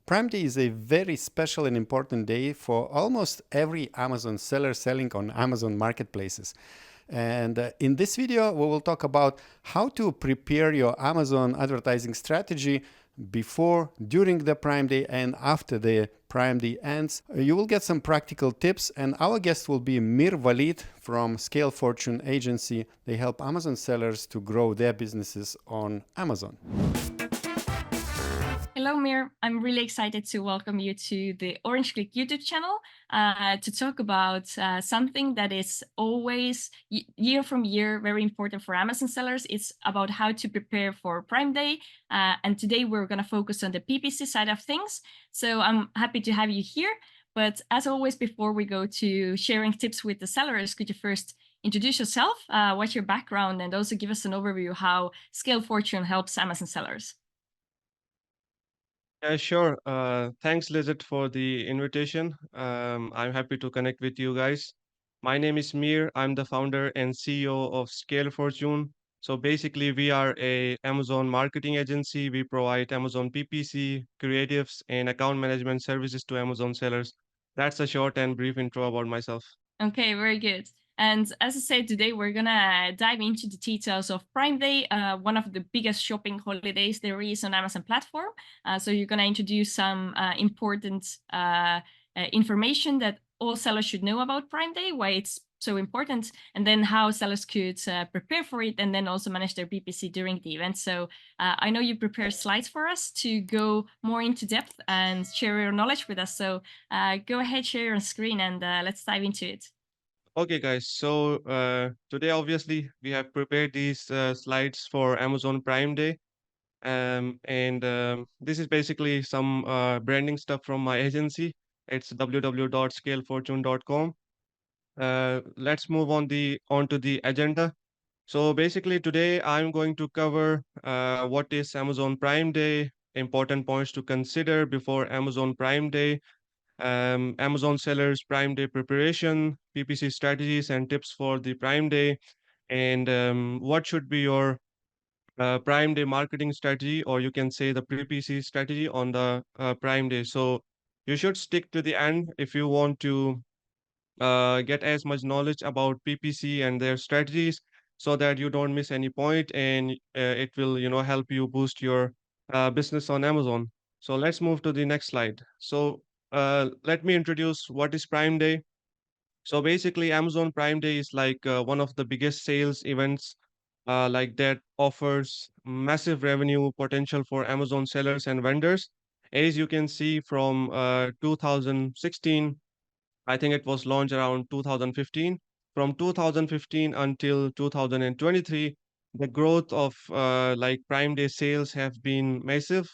Prime Day is a very special and important day for almost every Amazon seller selling on Amazon marketplaces. And in this video, we will talk about how to prepare your Amazon advertising strategy before, during the Prime Day, and after the Prime Day ends. You will get some practical tips, and our guest will be Mir Walid from Scale Fortune Agency. They help Amazon sellers to grow their businesses on Amazon. Hello, Mir. I'm really excited to welcome you to the Orange Klik YouTube channel to talk about something that is always, year from year, very important for Amazon sellers. It's about how to prepare for Prime Day. And today we're going to focus on the PPC side of things. So I'm happy to have you here. But as always, before we go to sharing tips with the sellers, could you first introduce yourself, what's your background, and also give us an overview how Scale Fortune helps Amazon sellers? Yeah, sure. Thanks, Lizette, for the invitation. I'm happy to connect with you guys. My name is Mir. I'm the founder and CEO of Scale Fortune. So basically, we are a Amazon marketing agency. We provide Amazon PPC, creatives, and account management services to Amazon sellers. That's a short and brief intro about myself. Okay, very good. And as I said, today we're gonna dive into the details of Prime Day, one of the biggest shopping holidays there is on Amazon platform. So you're gonna introduce some important information that all sellers should know about Prime Day, why it's so important, and then how sellers could prepare for it, and then also manage their PPC during the event. So I know you prepare slides for us to go more into depth and share your knowledge with us. So go ahead, share your screen, and let's dive into it. Okay, guys. So today, obviously, we have prepared these slides for Amazon Prime Day. And this is basically some branding stuff from my agency. It's www.scalefortune.com. Let's move onto the agenda. So basically today I'm going to cover what is Amazon Prime Day, important points to consider before Amazon Prime Day, Amazon sellers Prime Day preparation, PPC strategies and tips for the Prime Day, and what should be your Prime Day marketing strategy, or you can say the PPC strategy on the Prime Day. So you should stick to the end if you want to get as much knowledge about PPC and their strategies, so that you don't miss any point, and it will, help you boost your business on Amazon. So let's move to the next slide. So let me introduce what is Prime Day. So basically, Amazon Prime Day is like one of the biggest sales events like that offers massive revenue potential for Amazon sellers and vendors. As you can see from 2016, I think it was launched around 2015. From 2015 until 2023, the growth of like Prime Day sales have been massive.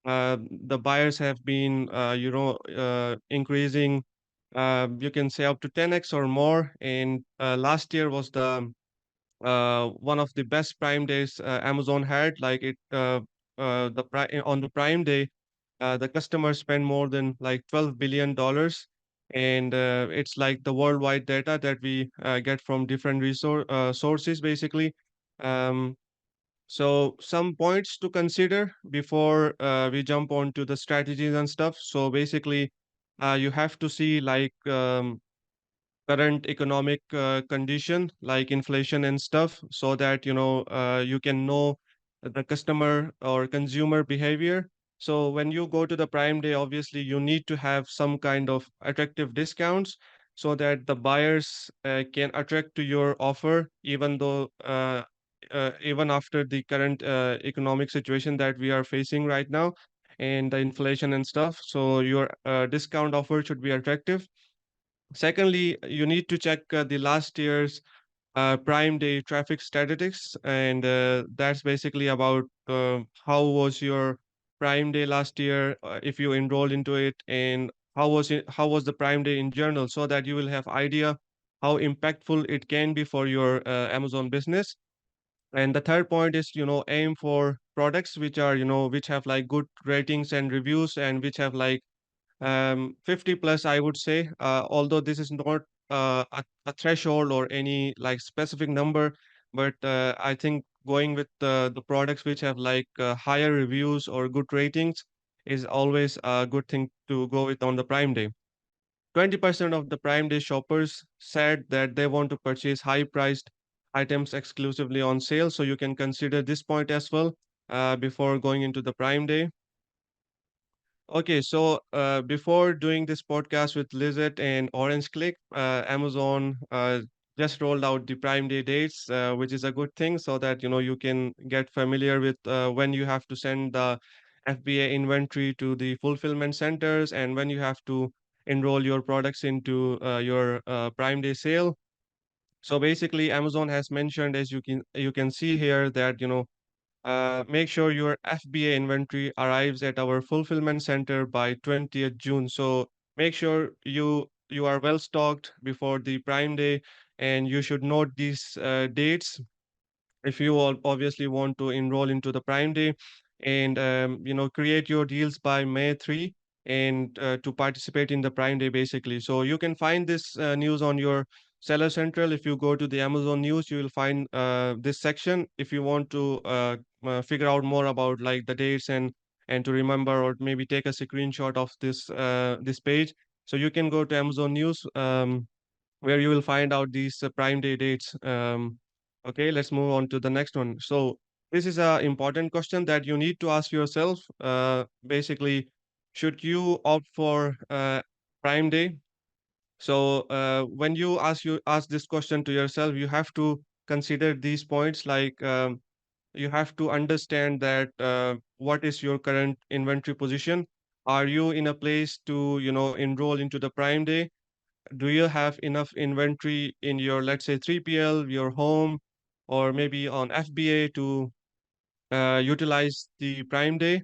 The buyers have been, increasing, you can say up to 10x or more. And last year was the one of the best Prime Days Amazon had. Like on the Prime Day, the customers spend more than like $12 billion, and it's like the worldwide data that we get from different sources, basically. Um, so some points to consider before we jump on to the strategies and stuff. So basically, you have to see like current economic condition like inflation and stuff, so that you can know the customer or consumer behavior. So when you go to the Prime Day, obviously you need to have some kind of attractive discounts, so that the buyers can attract to your offer, even though even after the current economic situation that we are facing right now, and the inflation and stuff. So your discount offer should be attractive. Secondly, you need to check the last year's Prime Day traffic statistics, and that's basically about how was your Prime Day last year, if you enrolled into it, and how was the Prime Day in general, so that you will have idea how impactful it can be for your Amazon business. And the third point is, aim for products which are, which have like good ratings and reviews, and which have like 50 plus, I would say, although this is not a threshold or any like specific number, but I think going with the products which have like higher reviews or good ratings, is always a good thing to go with on the Prime Day. 20% of the Prime Day shoppers said that they want to purchase high priced items exclusively on sale. So you can consider this point as well before going into the Prime Day. Okay, so before doing this podcast with Lizette and Orange Click, Amazon just rolled out the Prime Day dates, which is a good thing, so that you can get familiar with when you have to send the FBA inventory to the fulfillment centers and when you have to enroll your products into your Prime Day sale. So basically, Amazon has mentioned, as you can see here, that make sure your FBA inventory arrives at our fulfillment center by 20th June. So make sure you are well stocked before the Prime Day, and you should note these dates if you all obviously want to enroll into the Prime Day, and create your deals by May 3 and to participate in the Prime Day basically. So you can find this news on your Seller Central. If you go to the Amazon News, you will find this section if you want to figure out more about like the dates and to remember, or maybe take a screenshot of this page. So you can go to Amazon News, where you will find out these Prime Day dates. Okay, let's move on to the next one. So this is a important question that you need to ask yourself. Basically, should you opt for Prime Day? So when you ask this question to yourself, you have to consider these points. Like you have to understand that what is your current inventory position. Are you in a place to enroll into the Prime Day? Do you have enough inventory in your, let's say, 3PL, your home, or maybe on FBA to utilize the Prime Day?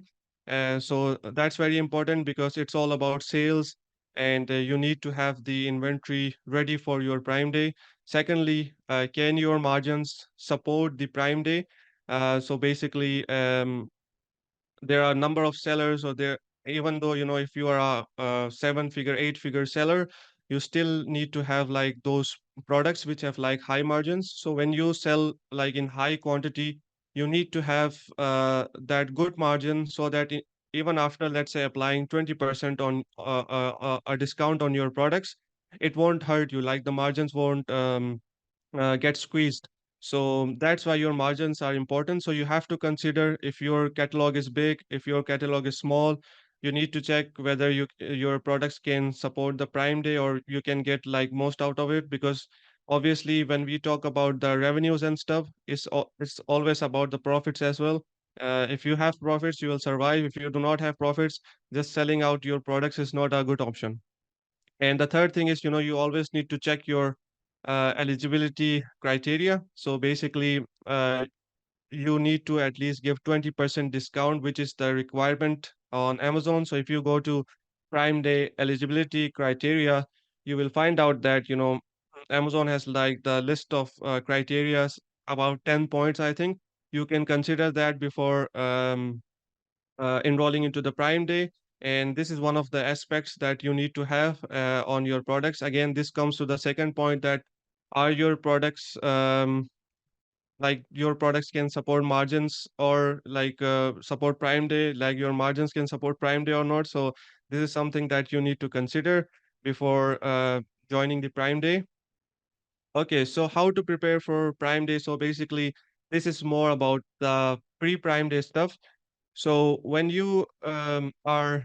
So that's very important because it's all about sales, and you need to have the inventory ready for your Prime Day. Secondly, can your margins support the Prime Day? So basically, there are a number of sellers, or there, even though if you are a seven figure, eight figure seller, you still need to have like those products which have like high margins. So when you sell like in high quantity, you need to have that good margin, so that even after, let's say, applying 20% on a discount on your products, it won't hurt you, like the margins won't get squeezed. So that's why your margins are important. So you have to consider, if your catalog is big, if your catalog is small, you need to check whether your products can support the Prime Day, or you can get like most out of it. Because obviously, when we talk about the revenues and stuff, it's always about the profits as well. If you have profits, you will survive. If you do not have profits, just selling out your products is not a good option. And the third thing is, you always need to check your eligibility criteria. So basically, you need to at least give 20% discount, which is the requirement on Amazon. So if you go to Prime Day eligibility criteria, you will find out that, Amazon has like the list of criteria, about 10 points, I think. You can consider that before enrolling into the Prime Day. And this is one of the aspects that you need to have on your products. Again, this comes to the second point, that are your products like your products can support margins, or like support Prime Day, like your margins can support Prime Day or not. So this is something that you need to consider before joining the Prime Day. Okay, so how to prepare for Prime Day? So basically, this is more about the pre-Prime Day stuff. So when you are,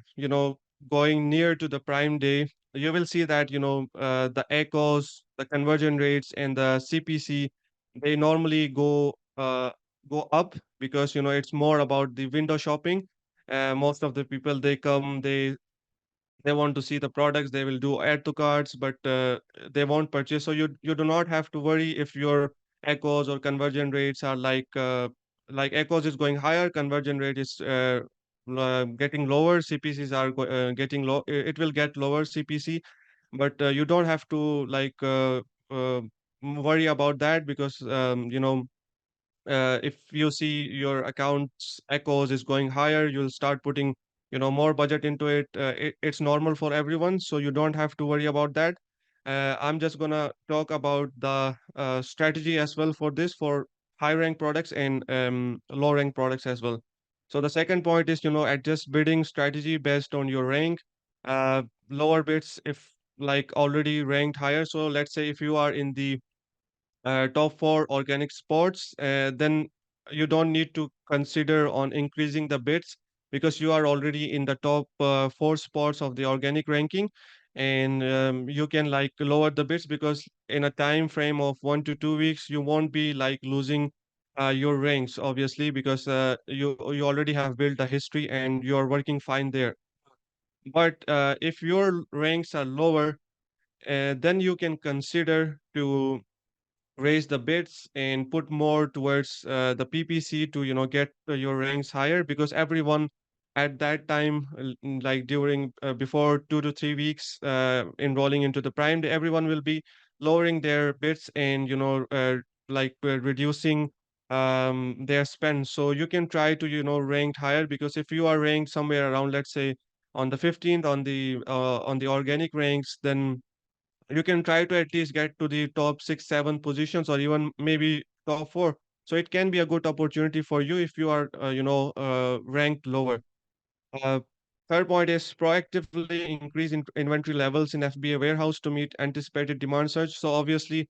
going near to the Prime Day, you will see that, the echoes, the conversion rates, and the CPC, they normally go up, because, it's more about the window shopping. Most of the people, they come, they want to see the products, they will do add to carts, but they won't purchase. So you do not have to worry if your echoes or conversion rates are like echoes is going higher, conversion rate is getting lower, CPCs are getting low. It will get lower CPC, but you don't have to like worry about that, because if you see your accounts echoes is going higher, you'll start putting more budget into it. It's normal for everyone, so you don't have to worry about that. I'm just gonna talk about the strategy as well for this, for high rank products and low rank products as well. So the second point is, adjust bidding strategy based on your rank. Lower bids if like already ranked higher. So let's say if you are in the top four organic sports, then you don't need to consider on increasing the bids because you are already in the top four spots of the organic ranking, and you can like lower the bids because in a time frame of 1 to 2 weeks, you won't be like losing your ranks, obviously, because you already have built a history and you are working fine there. But if your ranks are lower, then you can consider to raise the bids and put more towards the PPC to get your ranks higher, because everyone at that time, like during before 2 to 3 weeks enrolling into the Prime Day, everyone will be lowering their bids and reducing their spend. So you can try to rank higher, because if you are ranked somewhere around, let's say, on the 15th on the organic ranks, then you can try to at least get to the top 6 7 positions, or even maybe top 4. So it can be a good opportunity for you if you are ranked lower. uh, Third point is proactively increase inventory levels in FBA warehouse to meet anticipated demand surge. So obviously,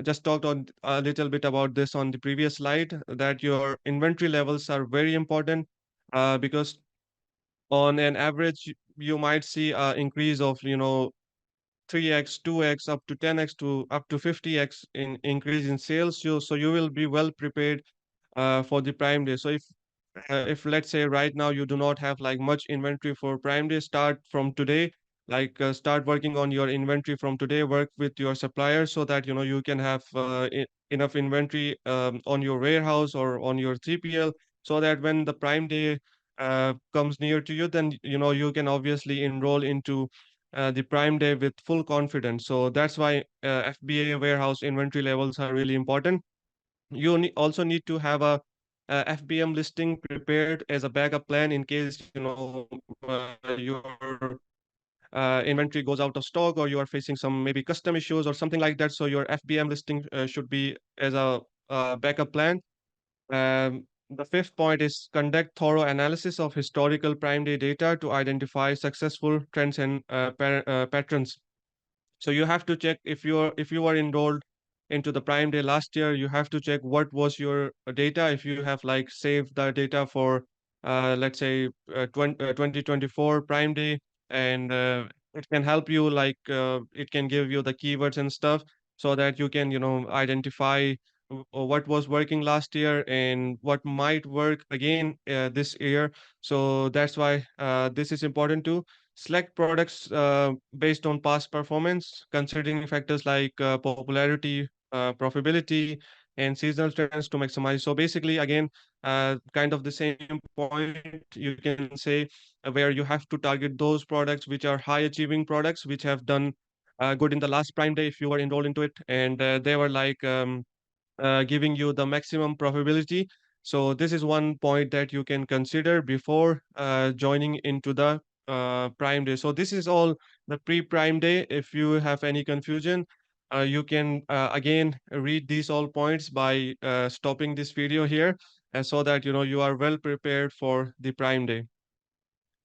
just talked on a little bit about this on the previous slide, that your inventory levels are very important, because on an average you might see an increase of 3x, 2x, up to 10x to up to 50x in increase in sales. So you will be well prepared for the Prime Day. So if let's say right now you do not have like much inventory for Prime Day, start from today. Start working on your inventory from today. Work with your suppliers so that you can have enough inventory on your warehouse or on your 3PL, so that when the Prime Day comes near to you, then you can obviously enroll into the Prime Day with full confidence. So that's why FBA warehouse inventory levels are really important. You also need to have a FBM listing prepared as a backup plan in case your inventory goes out of stock, or you are facing some maybe custom issues or something like that. So your FBM listing should be as a backup plan. The fifth point is conduct thorough analysis of historical Prime Day data to identify successful trends and patterns. So you have to check if you were enrolled into the Prime Day last year, you have to check what was your data. If you have like saved the data for let's say 2024 Prime Day, and it can help you, it can give you the keywords and stuff, so that you can identify what was working last year and what might work again this year. So that's why this is important too. Select products based on past performance, considering factors like popularity, profitability, and seasonal trends to maximize. So basically, again, kind of the same point you can say, where you have to target those products which are high achieving products, which have done good in the last Prime Day if you were enrolled into it, and they were giving you the maximum profitability. So this is one point that you can consider before joining into the Prime Day. So this is all the pre-Prime Day. If you have any confusion, you can again read these all points by stopping this video here, so that you are well prepared for the Prime Day.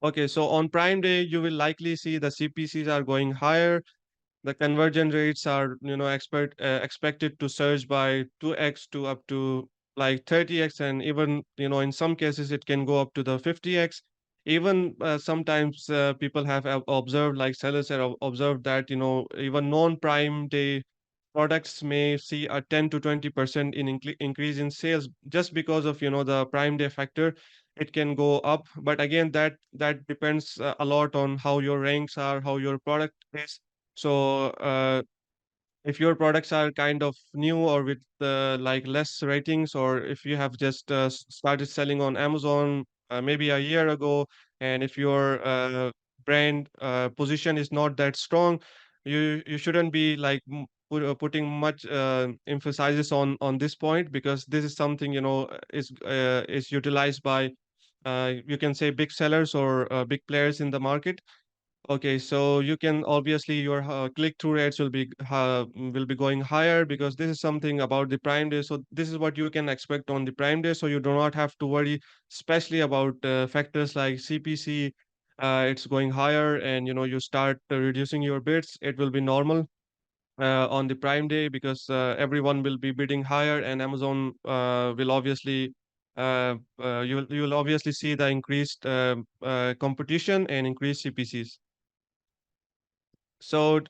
Okay, so on Prime Day, you will likely see the CPCs are going higher. The conversion rates are expected to surge by 2x to up to like 30x, and even in some cases it can go up to the 50x. Even sometimes people have observed, like sellers have observed, that even non-Prime Day products may see a 10 to 20% in increase in sales, just because of the Prime Day factor. It can go up, but again, that depends a lot on how your ranks are, how your product is. So if your products are kind of new, or with like less ratings, or if you have just started selling on Amazon maybe a year ago, and if your brand position is not that strong, you shouldn't be like putting much emphasis on this point, because this is something is utilized by you can say big sellers or big players in the market. Okay, so you can obviously your click-through rates will be going higher because this is something about the Prime Day. So this is what you can expect on the Prime Day. So you do not have to worry, especially about factors like CPC. It's going higher, and you start reducing your bids. It will be normal on the Prime Day because everyone will be bidding higher, and Amazon will obviously you will obviously see the increased competition and increased CPCs. So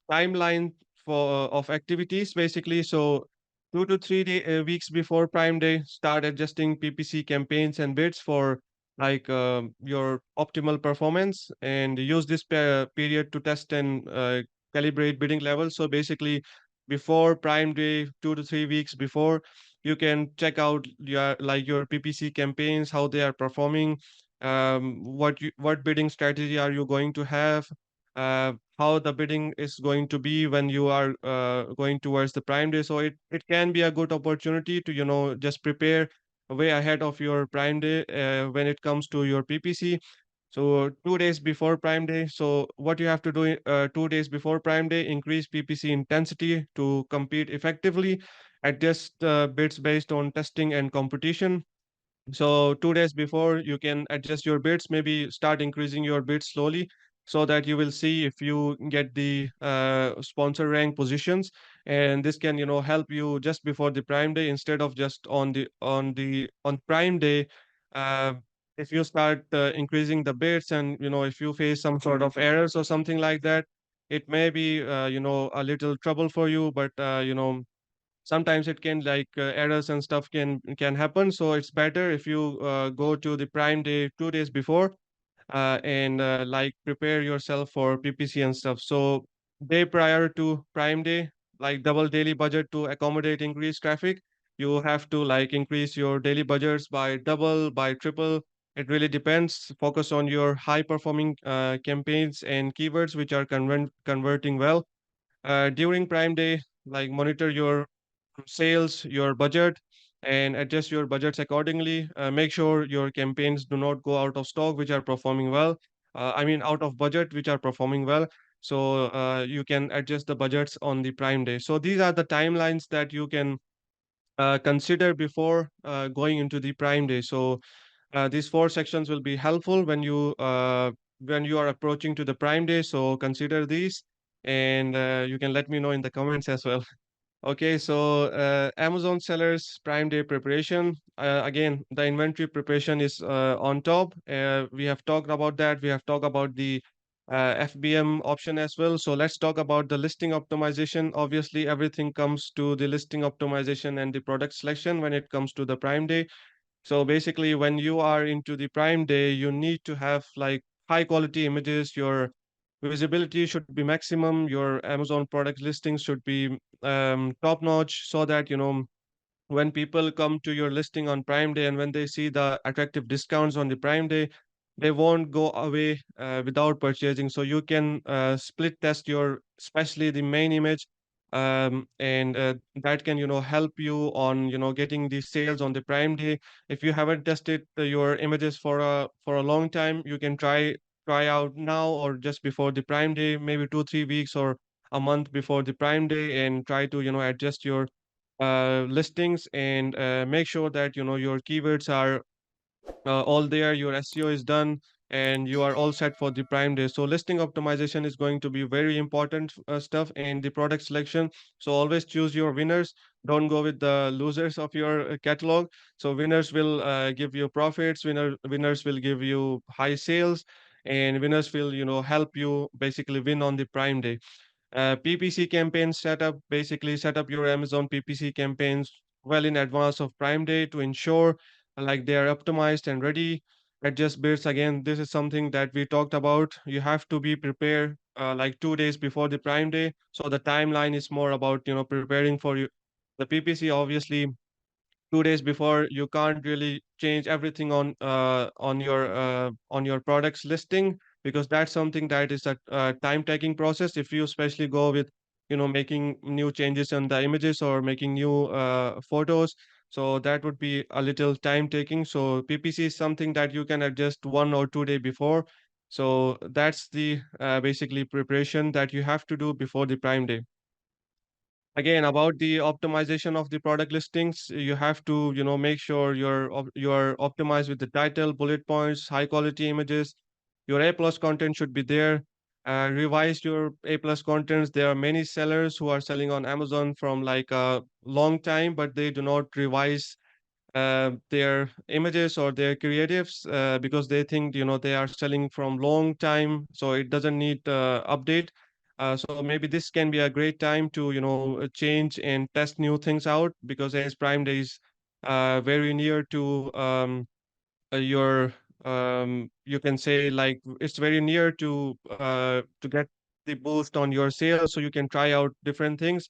timeline for of activities basically. So 2 to 3 weeks before Prime Day, start adjusting PPC campaigns and bids for like your optimal performance, and use this period to test and calibrate bidding levels. So basically, before Prime Day, 2 to 3 weeks before, you can check out your PPC campaigns, how they are performing, what bidding strategy are you going to have, how the bidding is going to be when you are going towards the Prime Day. So it can be a good opportunity to just prepare way ahead of your Prime Day when it comes to your PPC. So 2 days before Prime Day. So what you have to do 2 days before Prime Day, increase PPC intensity to compete effectively. Adjust bids based on testing and competition. So 2 days before, you can adjust your bids, maybe start increasing your bids slowly so that you will see if you get the sponsor rank positions. And this can, help you just before the Prime Day instead of just on Prime Day. Uh, if you start increasing the bids, and if you face some sort of errors or something like that, it may be a little trouble for you, but sometimes it can like errors and stuff can happen. So it's better if you go to the Prime Day 2 days before, and like prepare yourself for PPC and stuff. So day prior to Prime Day, like double daily budget to accommodate increased traffic. You have to like increase your daily budgets by double, by triple. It really depends. Focus on your high performing campaigns and keywords which are converting well. During Prime Day, like monitor your sales, your budget, and adjust your budgets accordingly. Make sure your campaigns do not go out of stock, which are performing well. I mean, out of budget, which are performing well. So you can adjust the budgets on the Prime Day. So these are the timelines that you can consider before going into the Prime Day. So these four sections will be helpful when you are approaching to the Prime Day. So consider these, and you can let me know in the comments as well. Okay, so Amazon sellers Prime Day preparation. Again, the inventory preparation is on top. We have talked about that. We have talked about the FBM option as well. So let's talk about the listing optimization. Obviously, everything comes to the listing optimization and the product selection when it comes to the Prime Day. So basically, when you are into the Prime Day, you need to have like high quality images. Your visibility should be maximum. Your Amazon product listings should be top notch, so that when people come to your listing on Prime Day and when they see the attractive discounts on the Prime Day, they won't go away without purchasing. So you can split test your, especially the main image, and that can help you on getting the sales on the Prime Day. If you haven't tested your images for a long time, you can try out now or just before the Prime Day, maybe 2 3 weeks or a month before the Prime Day, and try to adjust your listings, and make sure that your keywords are all there, your SEO is done, and you are all set for the Prime Day. So listing optimization is going to be very important stuff, and the product selection. So always choose your winners. Don't go with the losers of your catalog. So winners will give you profits. Winners will give you high sales, and winners will help you basically win on the Prime Day. PPC campaign setup, basically set up your Amazon PPC campaigns well in advance of Prime Day to ensure like they are optimized and ready. Adjust bids, again, this is something that we talked about. You have to be prepared like 2 days before the Prime Day. So the timeline is more about preparing for you. The PPC, obviously 2 days before, you can't really change everything on your products listing, because that's something that is a time taking process. If you especially go with making new changes on the images or making new photos, so that would be a little time taking. So PPC is something that you can adjust 1 or 2 day before, So that's the basically preparation that you have to do before the Prime Day. Again, about the optimization of the product listings, you have to, make sure you're optimized with the title, bullet points, high quality images. Your A plus content should be there. Revise your A plus contents. There are many sellers who are selling on Amazon from like a long time, but they do not revise their images or their creatives because they think they are selling from long time, so it doesn't need update. So maybe this can be a great time to change and test new things out, because as Prime Day is very near to your you can say like it's very near to get the boost on your sales, so you can try out different things.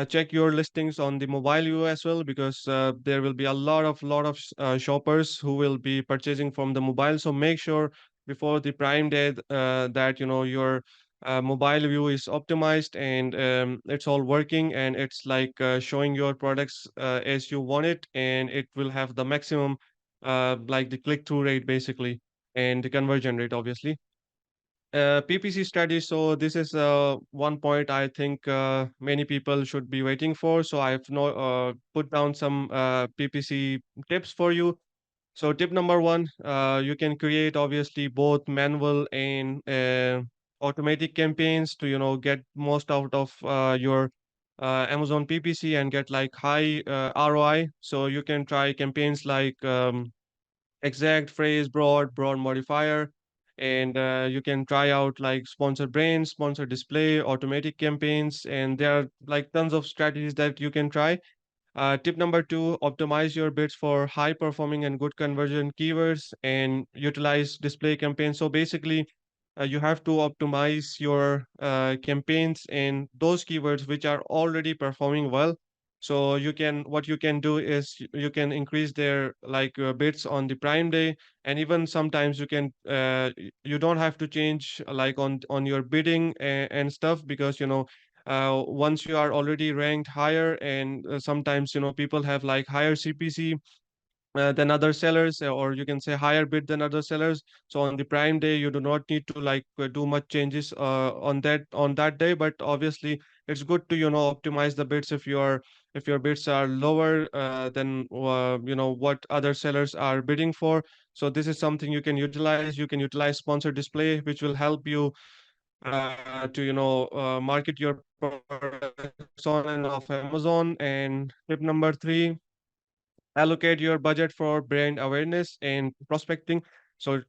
Check your listings on the mobile view as well, because there will be a lot of shoppers who will be purchasing from the mobile. So make sure before the Prime Day that your mobile view is optimized and it's all working, and it's like showing your products as you want it, and it will have the maximum like the click-through rate basically, and the conversion rate obviously. PPC study. So this is one point I think many people should be waiting for. So I've put down some PPC tips for you. So tip number one, you can create obviously both manual and automatic campaigns to get most out of your Amazon PPC and get like high ROI. So you can try campaigns like exact phrase, broad modifier, and you can try out like sponsor brain, sponsor display, automatic campaigns, and there are like tons of strategies that you can try. Tip number two, optimize your bids for high performing and good conversion keywords and utilize display campaigns. So basically, you have to optimize your campaigns and those keywords which are already performing well. So what you can do is you can increase their like bids on the Prime Day, and even sometimes you don't have to change like on your bidding and stuff, because once you are already ranked higher, and sometimes people have like higher CPC than other sellers, or you can say higher bid than other sellers. So on the Prime Day you do not need to like do much changes on that day, but obviously it's good to optimize the bids if your bids are lower than what other sellers are bidding for. So this is something you can utilize. You can utilize sponsor display, which will help you to market your products on and off Amazon. And tip number three, allocate your budget for brand awareness and prospecting. So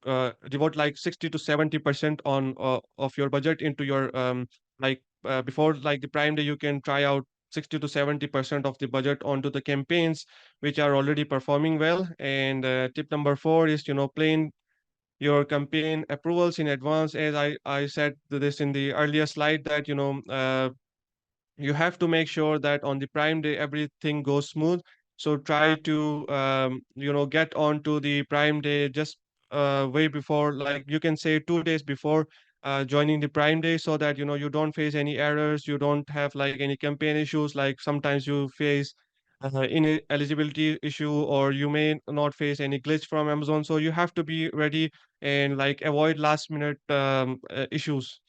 devote like 60 to 70% on of your budget into your before like the Prime Day, you can try out 60 to 70% of the budget onto the campaigns which are already performing well. And tip number four is plan your campaign approvals in advance. As I said this in the earlier slide, that you have to make sure that on the Prime Day everything goes smooth. So try to get onto the Prime Day just way before, like you can say 2 days before joining the Prime Day, so that you don't face any errors, you don't have like any campaign issues. Like sometimes you face ineligibility issue, or you may not face any glitch from Amazon. So you have to be ready and like avoid last minute issues.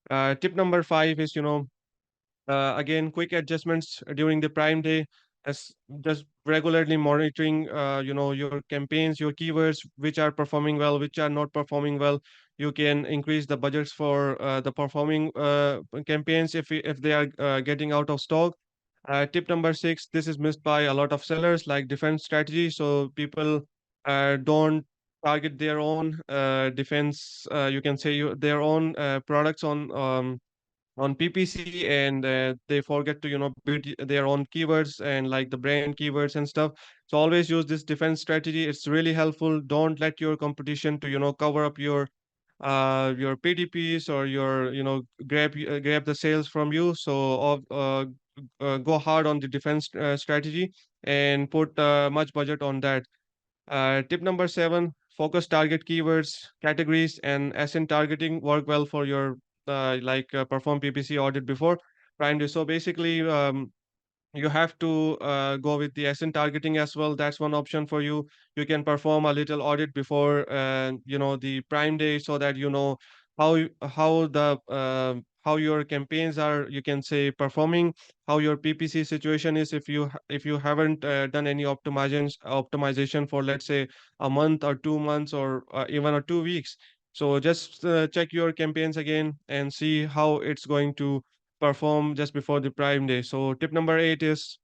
Tip number five is again, quick adjustments during the Prime Day, as just regularly monitoring, your campaigns, your keywords, which are performing well, which are not performing well. You can increase the budgets for the performing campaigns if they are getting out of stock. Tip number six, this is missed by a lot of sellers, like defense strategy. So people don't target their own defense, you can say their own products on PPC, and they forget to build their own keywords and like the brand keywords and stuff. So always use this defense strategy. It's really helpful. Don't let your competition to cover up your PDPs, or your grab the sales from you. So go hard on the defense strategy and put much budget on that. Tip number seven, focus target keywords, categories, and ASIN targeting work well for your perform PPC audit before Prime Day. So basically, You have to go with the SN targeting as well. That's one option for you. You can perform a little audit before the Prime Day, so that you know how your campaigns are, you can say, performing, how your PPC situation is, if you haven't done any optimization for, let's say, a month or 2 months, or even 2 weeks. So just check your campaigns again and see how it's going to perform just before the Prime Day. So tip number 8 is,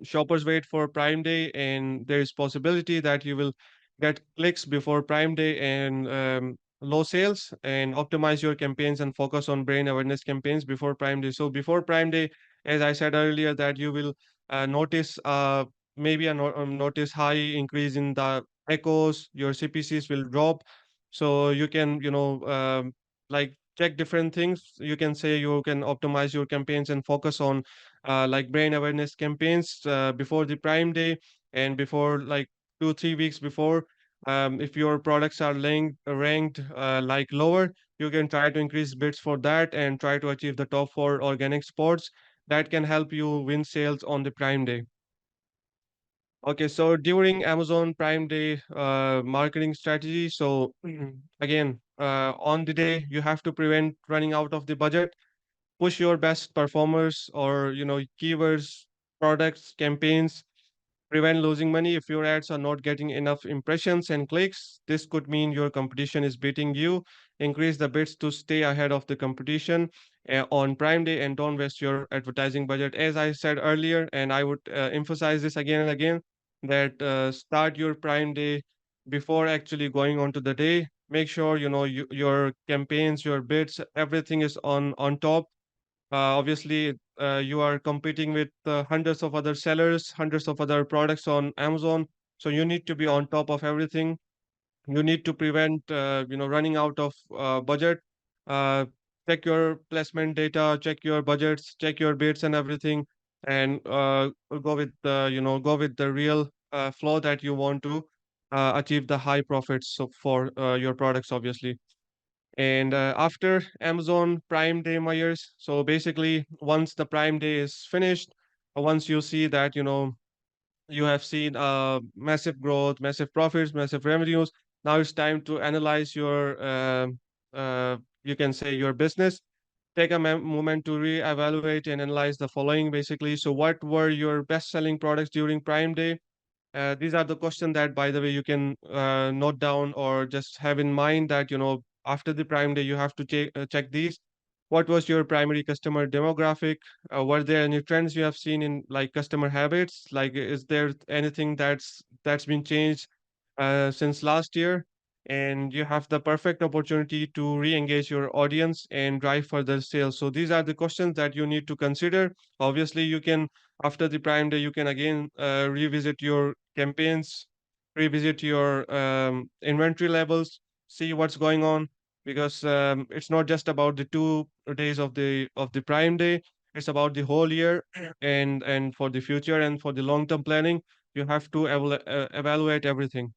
shoppers wait for Prime Day, and there is possibility that you will get clicks before Prime Day and low sales, and optimize your campaigns and focus on brand awareness campaigns before Prime Day. So before Prime Day, as I said earlier, that you will notice maybe notice high increase in the echoes, your CPCs will drop. So you can, like, check different things. You can say you can optimize your campaigns and focus on like brain awareness campaigns before the Prime Day, and before, like, 2 3 weeks before. If your products are ranked like lower, you can try to increase bids for that and try to achieve the top 4 organic spots. That can help you win sales on the Prime Day. Okay, so during Amazon Prime Day marketing strategy, so again, on the day, you have to prevent running out of the budget. Push your best performers, or keywords, products, campaigns. Prevent losing money. If your ads are not getting enough impressions and clicks, this could mean your competition is beating you. Increase the bids to stay ahead of the competition on Prime Day, and don't waste your advertising budget. As I said earlier, and I would emphasize this again and again, that start your Prime Day before actually going on to the day. Make sure your campaigns, your bids, everything is on top. Obviously, you are competing with hundreds of other sellers, hundreds of other products on Amazon. So you need to be on top of everything. You need to prevent, running out of budget. Uh, Check your placement data, check your budgets, check your bids and everything, and go with the real flow that you want to achieve the high profits for your products, obviously. And after Amazon Prime Day, Myers, so basically, once the Prime Day is finished, once you see that, you have seen massive growth, massive profits, massive revenues, now it's time to analyze your, you can say, your business. Take a moment to re-evaluate and analyze the following, basically. So what were your best selling products during Prime Day? These are the questions that, by the way, you can note down, or just have in mind that, after the Prime Day, you have to check these. What was your primary customer demographic? Were there any trends you have seen in, like, customer habits? Like, is there anything that's been changed since last year? And you have the perfect opportunity to re-engage your audience and drive further sales. So these are the questions that you need to consider. Obviously, you can, after the Prime Day, you can again revisit your campaigns, revisit your inventory levels, see what's going on, because it's not just about the 2 days of the Prime Day. It's about the whole year, and for the future and for the long term planning, you have to evaluate everything.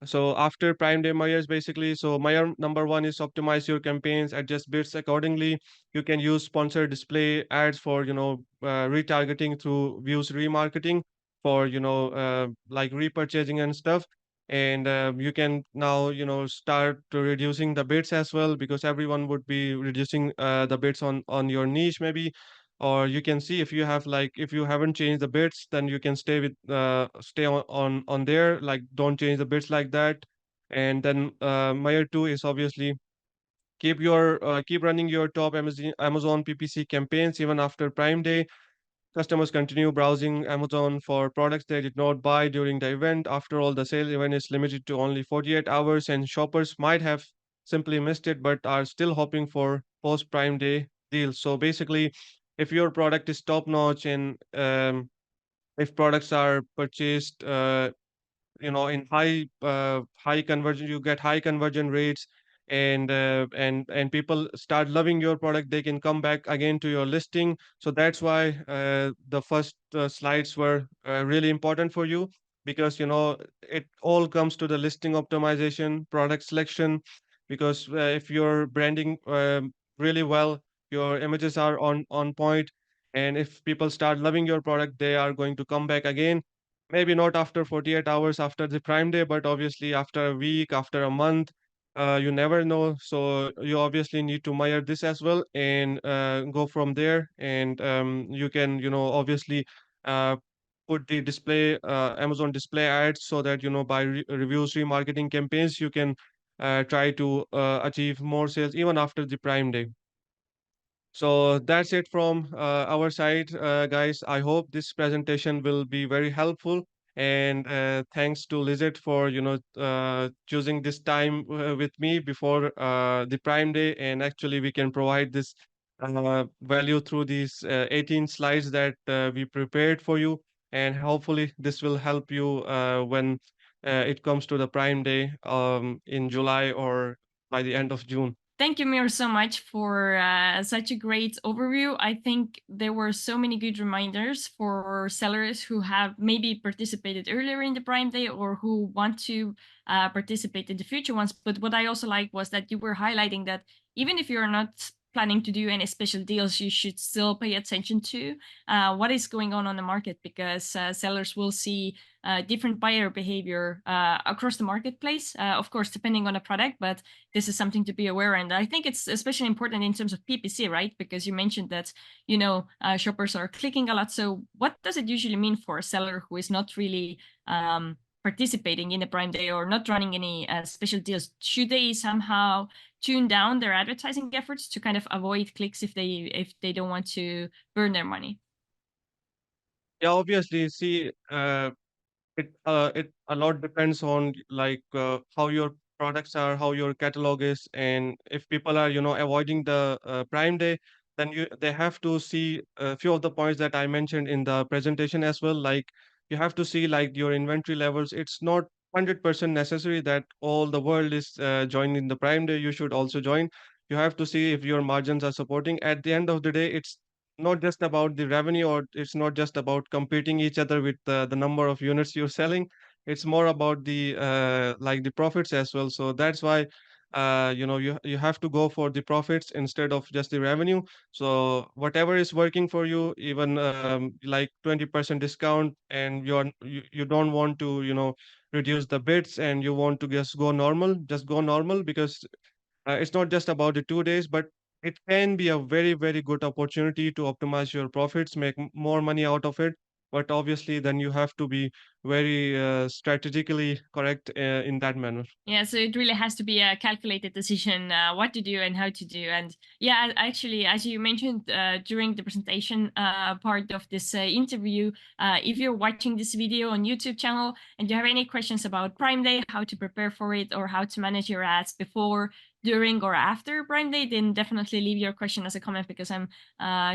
So after Prime Day Myers, basically, so Meyer number one is optimize your campaigns, adjust bids accordingly. You can use sponsored display ads for, retargeting through views remarketing for, like, repurchasing and stuff. And you can now, start to reducing the bids as well, because everyone would be reducing the bids on your niche, maybe. Or you can see, if you have, like, if you haven't changed the bits, then you can stay on there, like, don't change the bits like that. And then Meyer 2 is obviously keep running your top Amazon PPC campaigns even after Prime Day. Customers continue browsing Amazon for products they did not buy during the event. After all, the sale event is limited to only 48 hours, and shoppers might have simply missed it but are still hoping for post Prime Day deals. So basically, if your product is top notch, and if products are purchased in high conversion, you get high conversion rates, and people start loving your product, they can come back again to your listing. So that's why the first slides were really important for you, because it all comes to the listing optimization, product selection. Because if you're branding really well, your images are on point, And if people start loving your product, they are going to come back again. Maybe not after 48 hours after the Prime Day, but obviously after a week, after a month. You never know. So you obviously need to measure this as well and go from there. And you can, obviously uh, put the display, Amazon display ads so that, by reviews, remarketing campaigns, you can try to achieve more sales even after the Prime Day. So that's it from our side, guys. I hope this presentation will be very helpful. And thanks to Lizette for choosing this time with me before the Prime Day. And actually, we can provide this value through these 18 slides that we prepared for you. And hopefully, this will help you when it comes to the Prime Day in July or by the end of June. Thank you, Mir, so much for such a great overview. I think there were so many good reminders for sellers who have maybe participated earlier in the Prime Day or who want to participate in the future ones. But what I also like was that you were highlighting that even if you're not planning to do any special deals, you should still pay attention to what is going on the market, because sellers will see different buyer behavior across the marketplace, of course, depending on the product, but this is something to be aware. And I think it's especially important in terms of PPC, right? Because you mentioned that, shoppers are clicking a lot. So what does it usually mean for a seller who is not really participating in the Prime Day or not running any special deals? Should they somehow tune down their advertising efforts to kind of avoid clicks if they don't want to burn their money? Yeah, obviously, see, it a lot depends on how your products are, how your catalog is, and if people are avoiding the Prime Day, then they have to see a few of the points that I mentioned in the presentation as well. Like you have to see like your inventory levels. It's not 100% necessary that all the world is joining the Prime Day. You should also join. You have to see if your margins are supporting. At the end of the day, it's not just about the revenue, or it's not just about competing each other with the number of units you're selling. It's more about the the profits as well. So that's why you have to go for the profits instead of just the revenue. So whatever is working for you, even like 20% discount, and you don't want to reduce the bids, and you want to just go normal, because it's not just about the 2 days, but it can be a very, very good opportunity to optimize your profits, make more money out of it. But obviously, then you have to be very strategically correct in that manner. Yeah, so it really has to be a calculated decision what to do and how to do. And yeah, actually, as you mentioned during the presentation part of this interview, if you're watching this video on YouTube channel and you have any questions about Prime Day, how to prepare for it, or how to manage your ads before, during, or after Prime Day, then definitely leave your question as a comment, because I'm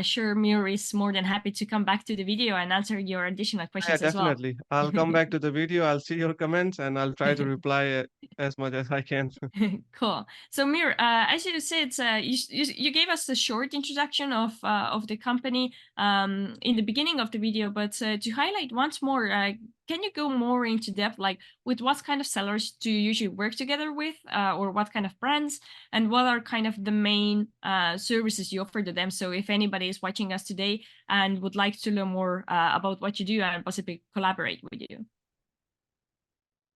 sure Mir is more than happy to come back to the video and answer your additional Yeah, questions as well. definitely. I'll come back to the video. I'll see your comments, and I'll try to reply as much as I can. Cool. So Mir, as you said, you gave us a short introduction of the company in the beginning of the video, but to highlight once more, can you go more into depth, like with what kind of sellers do you usually work together with, or what kind of brands, and what are kind of the main services you offer to them? So if anybody is watching us today and would like to learn more about what you do and possibly collaborate with you.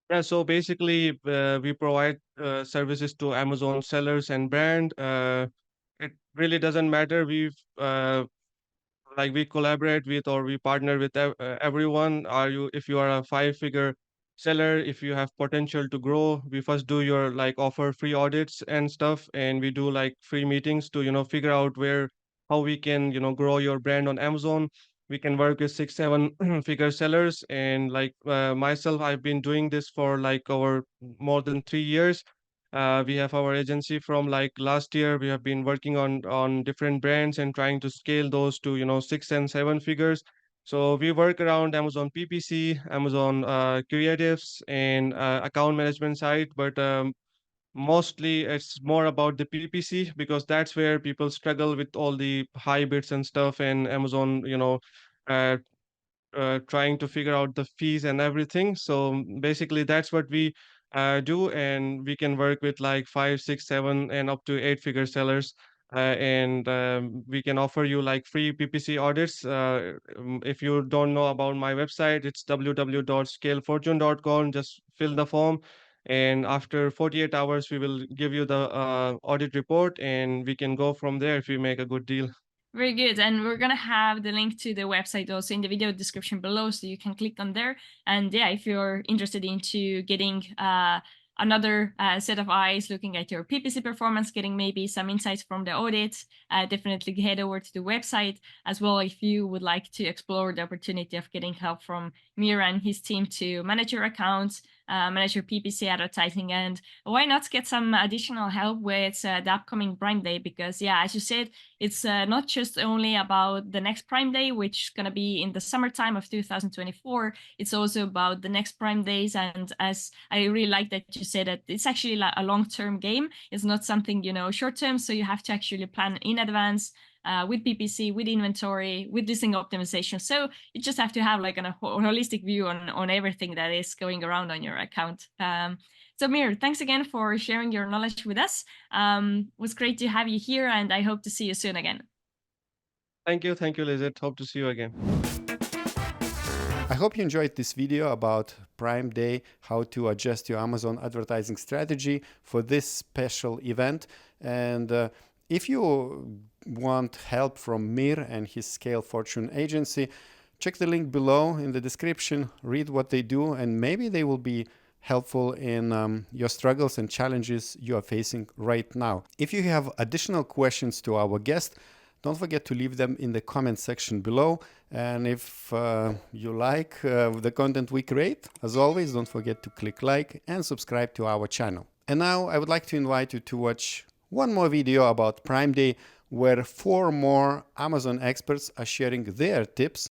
Yeah, so basically, we provide services to Amazon sellers and brand. It really doesn't matter. We collaborate with, or we partner with everyone. If you are a 5-figure seller, if you have potential to grow, we first do your offer free audits and stuff, and we do like free meetings to figure out how we can grow your brand on Amazon. We can work with 6 7 figure sellers, and myself, I've been doing this for like over more than 3 years. We have our agency from like last year. We have been working on different brands and trying to scale those to 6 and 7 figures. So we work around Amazon PPC, Amazon creatives, and account management side. But mostly it's more about the PPC, because that's where people struggle with all the high bids and stuff, and Amazon, uh, trying to figure out the fees and everything. So basically, that's what we do, and we can work with like 5, 6, 7, and up to 8-figure sellers. and we can offer you like free PPC audits. If you don't know about my website, it's www.scalefortune.com. Just fill the form, and after 48 hours, we will give you the audit report, and we can go from there if we make a good deal. Very good. And we're going to have the link to the website also in the video description below, so you can click on there. And yeah, if you're interested into getting another set of eyes looking at your PPC performance, getting maybe some insights from the audit, definitely head over to the website as well. If you would like to explore the opportunity of getting help from Mir and his team to manage your accounts, manage your PPC advertising, and why not get some additional help with the upcoming Prime Day? Because yeah, as you said, it's not just only about the next Prime Day, which is going to be in the summertime of 2024. It's also about the next Prime Days. And as I really like that you said that it's actually like a long-term game. It's not something, you know, short-term. So you have to actually plan in advance with PPC, with inventory, with listing optimization. So you just have to have like a holistic view on everything that is going around on your account. So Mir, thanks again for sharing your knowledge with us. It was great to have you here, and I hope to see you soon again. Thank you, LISETT. Hope to see you again. I hope you enjoyed this video about Prime Day, how to adjust your Amazon advertising strategy for this special event. And if you want help from Mir and his Scale Fortune agency, check the link below in the description, read what they do, and maybe they will be helpful in your struggles and challenges you are facing right now. If you have additional questions to our guest, don't forget to leave them in the comment section below. And if you like the content we create, as always, don't forget to click like and subscribe to our channel. And now I would like to invite you to watch one more video about Prime Day, where 4 more Amazon experts are sharing their tips